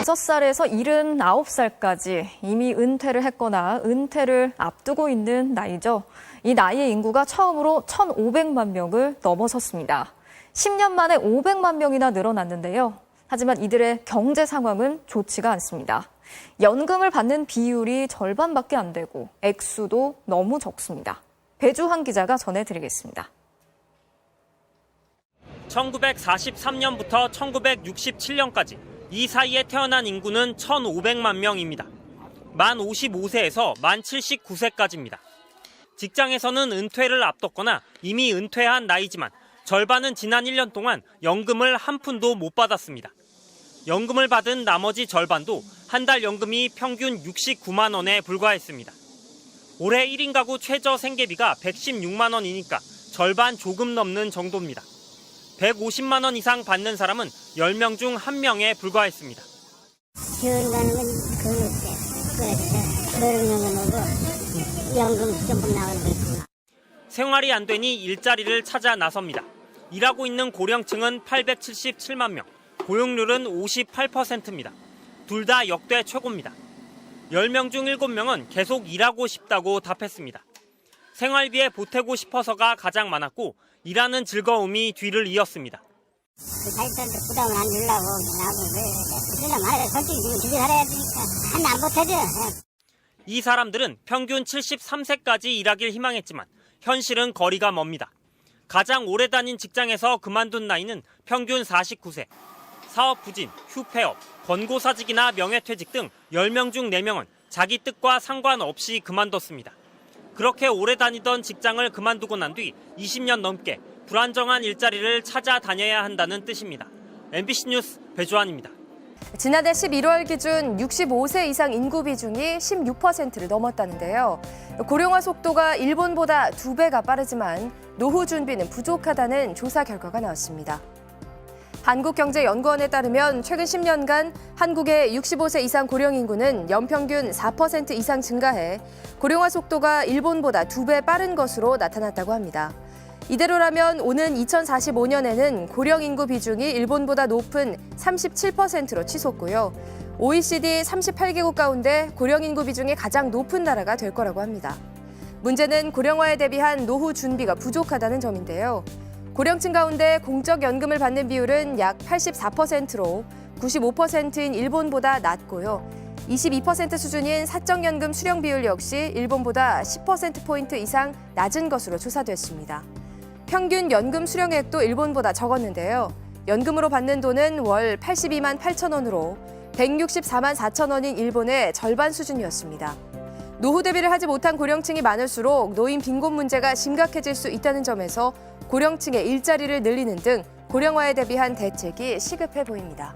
5살에서 79살까지 이미 은퇴를 했거나 은퇴를 앞두고 있는 나이죠. 이 나이의 인구가 처음으로 1,500만 명을 넘어섰습니다. 10년 만에 500만 명이나 늘어났는데요. 하지만 이들의 경제 상황은 좋지가 않습니다. 연금을 받는 비율이 절반밖에 안 되고 액수도 너무 적습니다. 배주환 기자가 전해드리겠습니다. 1943년부터 1967년까지 이 사이에 태어난 인구는 1,500만 명입니다. 만 55세에서 만 79세까지입니다. 직장에서는 은퇴를 앞뒀거나 이미 은퇴한 나이지만 절반은 지난 1년 동안 연금을 한 푼도 못 받았습니다. 연금을 받은 나머지 절반도 한 달 연금이 평균 69만 원에 불과했습니다. 올해 1인 가구 최저 생계비가 116만 원이니까 절반 조금 넘는 정도입니다. 150만 원 이상 받는 사람은 10명 중 1명에 불과했습니다. 지원 가는 건 그런 거고 연금 조금 나오는 거 있구나. 생활이 안 되니 일자리를 찾아 나섭니다. 일하고 있는 고령층은 877만 명, 고용률은 58%입니다. 둘 다 역대 최고입니다. 10명 중 7명은 계속 일하고 싶다고 답했습니다. 생활비에 보태고 싶어서가 가장 많았고 일하는 즐거움이 뒤를 이었습니다. 자식들한테 부담을 안 주려고 나하고 그냥 말해 솔직히 집에 살아야 되니까 한 안 보태줘. 이 사람들은 평균 73세까지 일하길 희망했지만 현실은 거리가 멉니다. 가장 오래 다닌 직장에서 그만둔 나이는 평균 49세. 사업 부진, 휴폐업, 권고사직이나 명예퇴직 등 10명 중 4명은 자기 뜻과 상관없이 그만뒀습니다. 그렇게 오래 다니던 직장을 그만두고 난 뒤 20년 넘게 불안정한 일자리를 찾아다녀야 한다는 뜻입니다. MBC 뉴스 배주환입니다. 지난해 11월 기준 65세 이상 인구 비중이 16%를 넘었다는데요. 고령화 속도가 일본보다 2배가 빠르지만 노후 준비는 부족하다는 조사 결과가 나왔습니다. 한국경제연구원에 따르면 최근 10년간 한국의 65세 이상 고령 인구는 연평균 4% 이상 증가해 고령화 속도가 일본보다 2배 빠른 것으로 나타났다고 합니다. 이대로라면 오는 2045년에는 고령 인구 비중이 일본보다 높은 37%로 치솟고요. OECD 38개국 가운데 고령 인구 비중이 가장 높은 나라가 될 거라고 합니다. 문제는 고령화에 대비한 노후 준비가 부족하다는 점인데요. 고령층 가운데 공적 연금을 받는 비율은 약 84%로 95%인 일본보다 낮고요. 22% 수준인 사적연금 수령 비율 역시 일본보다 10%포인트 이상 낮은 것으로 조사됐습니다. 평균 연금 수령액도 일본보다 적었는데요. 연금으로 받는 돈은 월 82만 8천 원으로 164만 4천 원인 일본의 절반 수준이었습니다. 노후 대비를 하지 못한 고령층이 많을수록 노인 빈곤 문제가 심각해질 수 있다는 점에서 고령층의 일자리를 늘리는 등 고령화에 대비한 대책이 시급해 보입니다.